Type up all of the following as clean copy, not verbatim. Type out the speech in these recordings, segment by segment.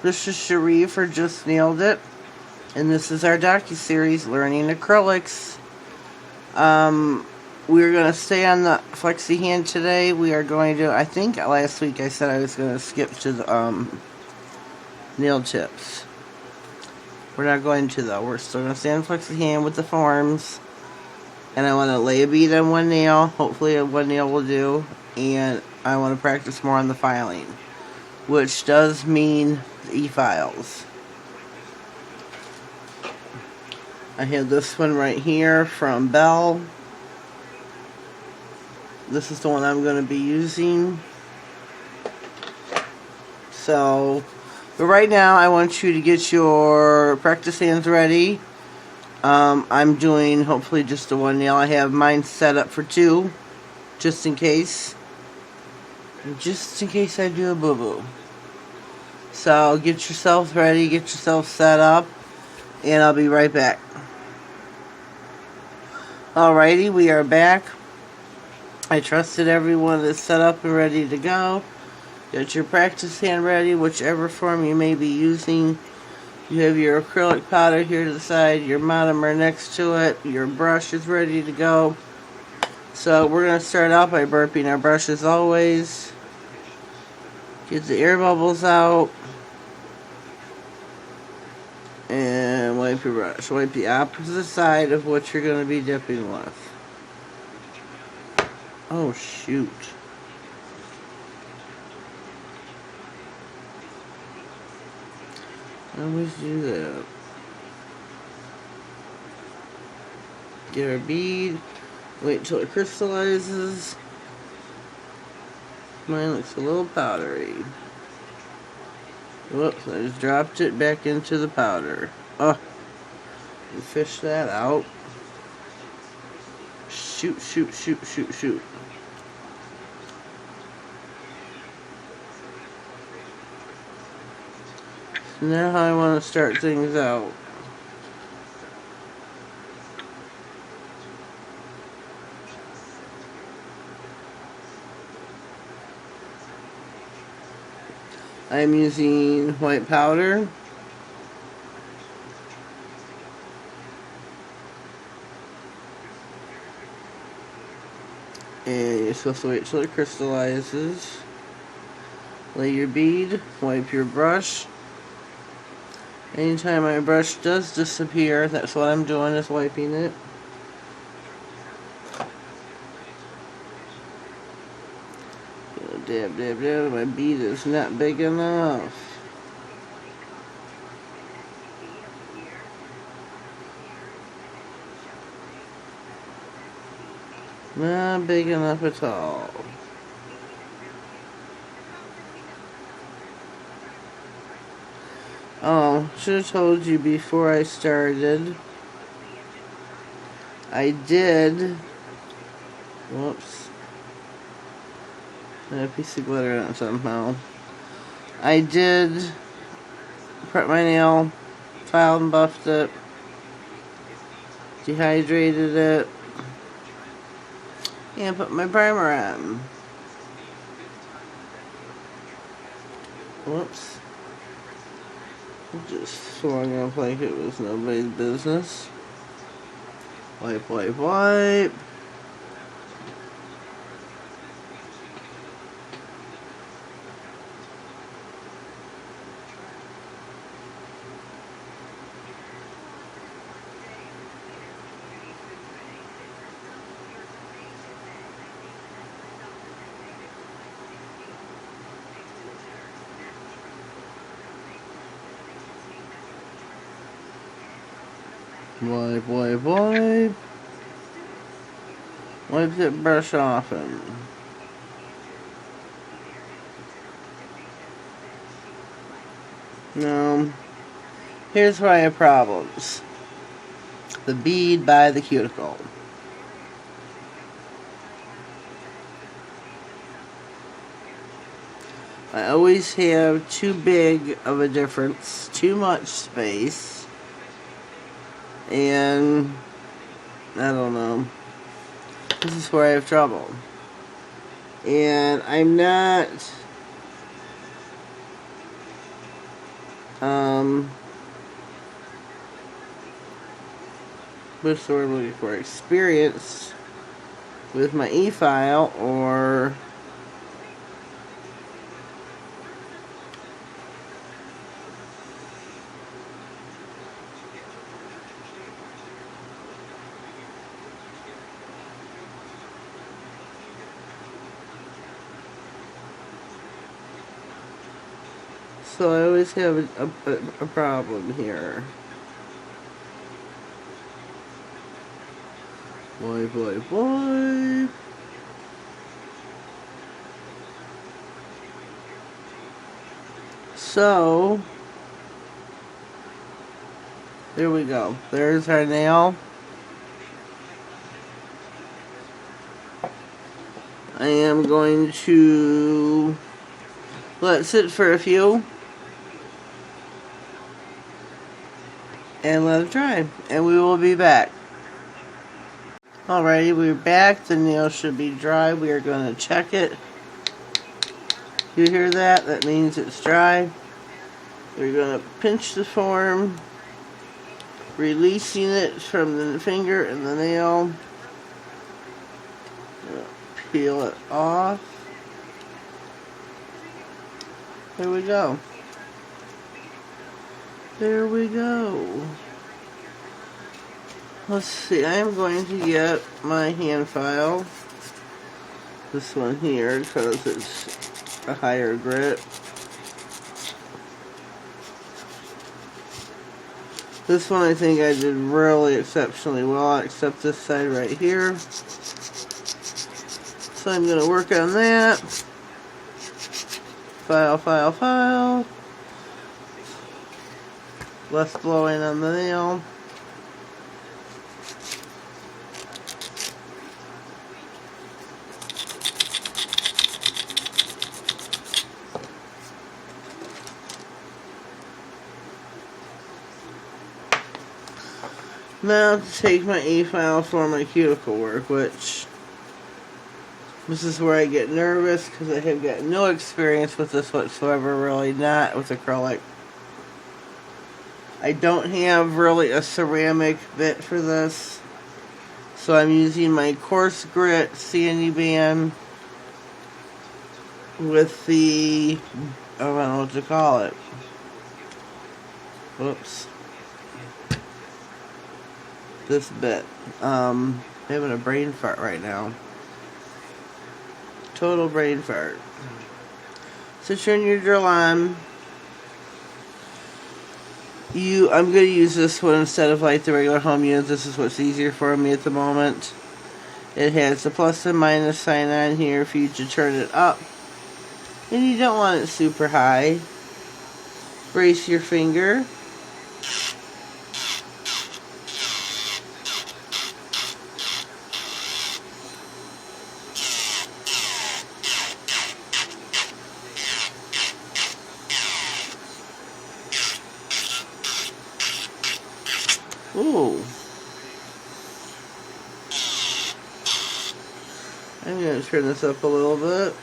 This is Cherie for Just Nailed It, and this is our Docuseries, Learning Acrylics. We're going to stay on the flexi hand today. We are going to, I think last week I said I was going to skip to the nail tips. We're not going to though. We're still going to stay on flexi hand with the forms. And I want to lay a bead on one nail. Hopefully one nail will do. And I want to practice more on the filing, which does mean the e-files. I have this one right here from Bell. This is the one I'm going to be using. So, but right now I want you to get your practice hands ready. I'm doing hopefully just the one nail. I have mine set up for 2, just in case. Just in case I do a boo-boo. So get yourself ready, get yourself set up, and I'll be right back. Alrighty, we are back. I trusted everyone is set up and ready to go. Get your practice hand ready, whichever form you may be using. You have your acrylic powder here to the side, your monomer next to it, your brush is ready to go. So we're going to start out by burping our brush as always. Get the air bubbles out. And wipe your brush. Wipe the opposite side of what you're going to be dipping with. Oh, shoot. I always do that. Get our bead. Wait till it crystallizes. Mine looks a little powdery. Whoops, I just dropped it back into the powder. Oh, you fish that out. Shoot, shoot, shoot, shoot, shoot. So now how I want to start things out. I'm using white powder. And you're supposed to wait till it crystallizes. Lay your bead, wipe your brush. Anytime my brush does disappear, that's what I'm doing, is wiping it. Dab, dab, dab. My bead is not big enough. Not big enough at all. Oh, should have told you before I started. I did. Whoops. A piece of glitter on it somehow. I did prep my nail, filed and buffed it, dehydrated it, and put my primer on. Whoops. Just swung up like it was nobody's business. Wipe, wipe, wipe. Wipe, wipe, wipe. Wipe that brush often. Now, here's where I have problems. The bead by the cuticle. I always have too big of a difference, too much space, and I don't know. This is where I have trouble. And I'm not what's the word I'm looking for? Experience with my e-file, or so I always have a problem here. Boy, boy, boy. So, there we go. There's our nail. I am going to let it sit for a few and let it dry, and we will be back. Alrighty, we're back. The nail should be dry. We are going to check it. You hear that? That means it's dry. We're going to pinch the form, releasing it from the finger and the nail. Peel it off. There we go. There we go. Let's see, I am going to get my hand file. This one here, because it's a higher grit. This one I think I did really exceptionally well, except this side right here. So I'm going to work on that. File, file, file. Less blowing on the nail. Now to take my e-file for my cuticle work, which this is where I get nervous because I have got no experience with this whatsoever, really not with acrylic. I don't have really a ceramic bit for this, so I'm using my coarse grit sandy band with the, I don't know what to call it. Whoops. This bit. I'm having a brain fart right now. Total brain fart. So turn your drill on. I'm going to use this one instead of like the regular home unit. This is what's easier for me at the moment. It has the plus and minus sign on here for you to turn it up. And you don't want it super high. Brace your finger. Ooh. I'm going to turn this up a little bit.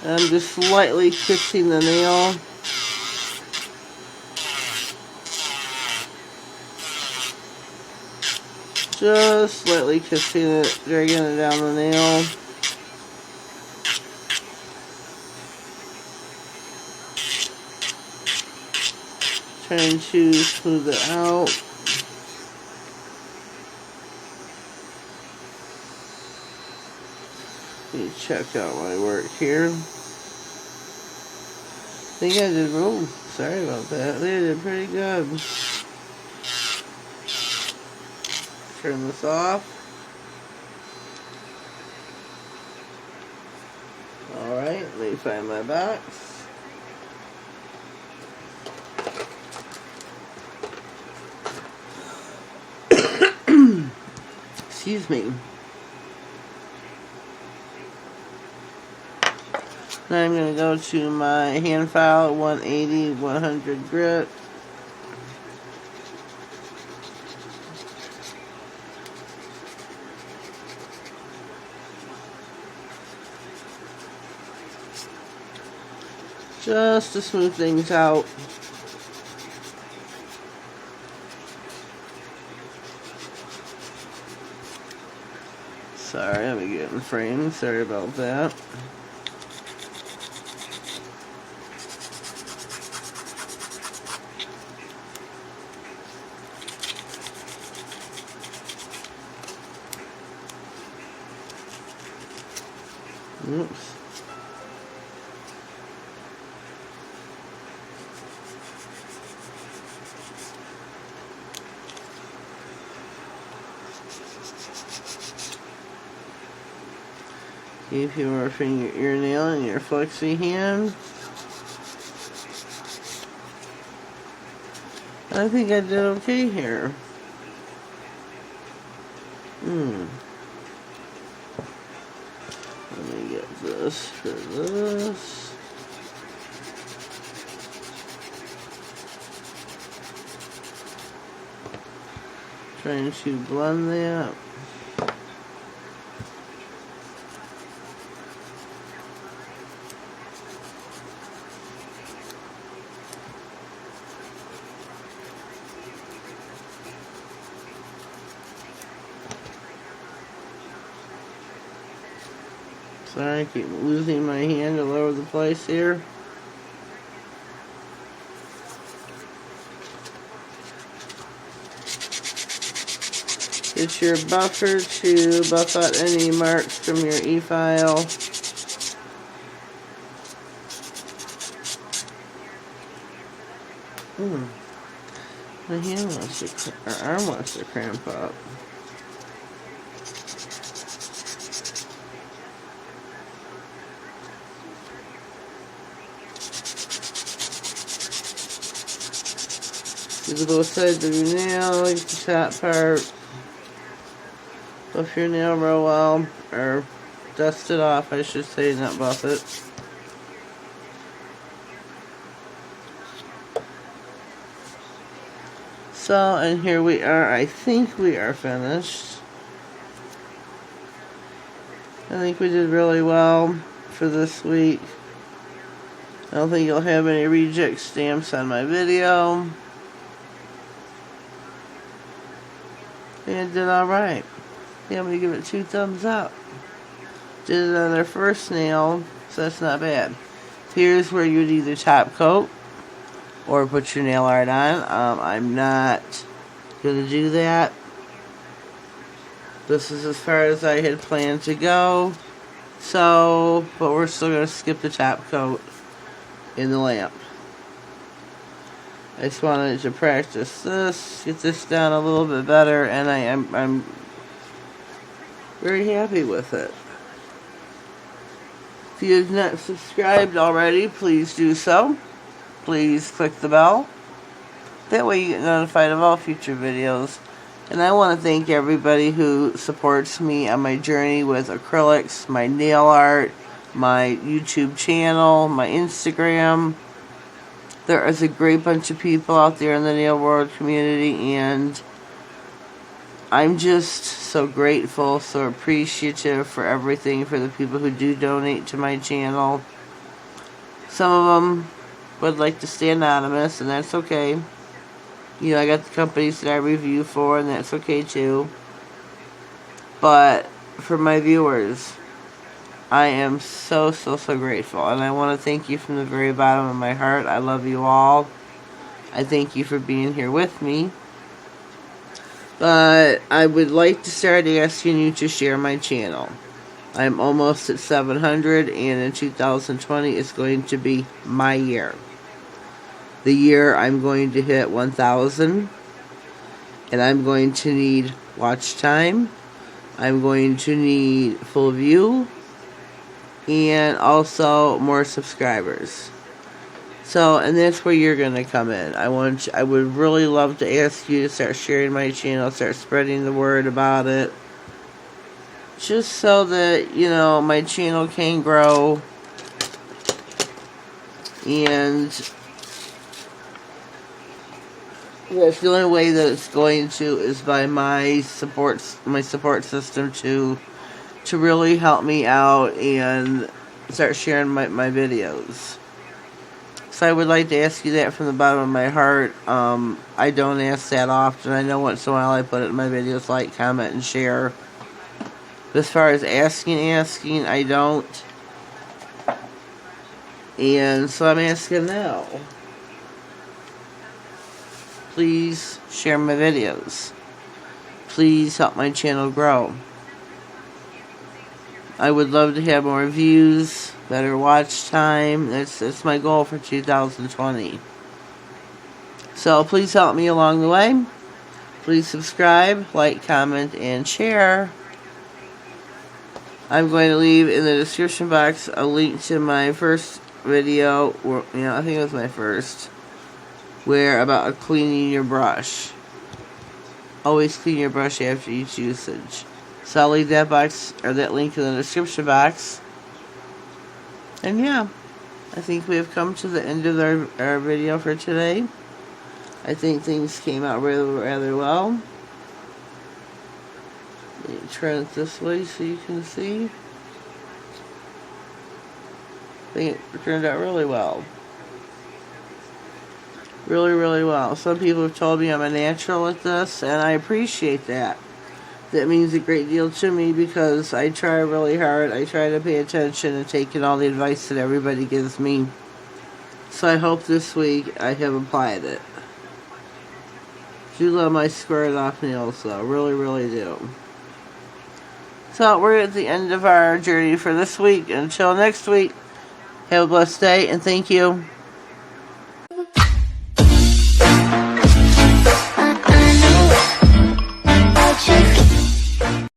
I'm just slightly kissing the nail. Just slightly kissing it, dragging it down the nail. Trying to smooth it out. Let me check out my work here. I think I did, oh, sorry about that. I think I did pretty good. Turn this off. Alright, let me find my box. Excuse me. Then I'm going to go to my hand file 180 100 grit. Just to smooth things out. Sorry, let me get in frame. Sorry about that. Oops. Keep your morphing your nail in your flexi hand. I think I did okay here. Let me get this for this. Trying to blend that. Sorry, I keep losing my hand all over the place here. It's your buffer to buff out any marks from your e-file. My hand wants to, or arm wants to cramp up. Do both sides of your nail, like the top part. Buff your nail real well, or dust it off, I should say, not buff it. So, and here we are. I think we are finished. I think we did really well for this week. I don't think you'll have any reject stamps on my video. And did alright. Yeah, I'm going to give it 2 thumbs up. Did it on their first nail, so that's not bad. Here's where you'd either top coat or put your nail art on. I'm not going to do that. This is as far as I had planned to go. So, but we're still going to skip the top coat in the lamp. I just wanted to practice this, get this down a little bit better, and I'm very happy with it. If you have not subscribed already, please do so. Please click the bell. That way you get notified of all future videos. And I want to thank everybody who supports me on my journey with acrylics, my nail art, my YouTube channel, my Instagram. There is a great bunch of people out there in the nail world community, and I'm just so grateful, so appreciative for everything, for the people who do donate to my channel. Some of them would like to stay anonymous, and that's okay. You know, I got the companies that I review for, and that's okay too. But for my viewers, I am so grateful, and I want to thank you from the very bottom of my heart. I love you all. I thank you for being here with me. But I would like to start asking you to share my channel. I'm almost at 700, and in 2020 is going to be my year. The year I'm going to hit 1,000, and I'm going to need watch time. I'm going to need full view, and also more subscribers. So, and that's where you're going to come in. I would really love to ask you to start sharing my channel, start spreading the word about it. Just so that, you know, my channel can grow And that's the only way that it's going to is by my support system to really help me out and start sharing my videos. So I would like to ask you that from the bottom of my heart. I don't ask that often. I know once in a while I put it in my videos, like, comment, and share. But as far as asking, I don't. And so I'm asking now. Please share my videos. Please help my channel grow. I would love to have more views, better watch time. That's my goal for 2020. So please help me along the way. Please subscribe, like, comment, and share. I'm going to leave in the description box a link to my first video, or, I think it was my first, where about cleaning your brush. Always clean your brush after each usage. So I'll leave that link in the description box. And yeah, I think we have come to the end of our video for today. I think things came out rather well. Let me turn it this way so you can see. I think it turned out really well. Really, really well. Some people have told me I'm a natural at this, and I appreciate that. That means a great deal to me because I try really hard. I try to pay attention and take in all the advice that everybody gives me. So I hope this week I have applied it. Do love my squared off nails though. Really, really do. So we're at the end of our journey for this week. Until next week, have a blessed day and thank you.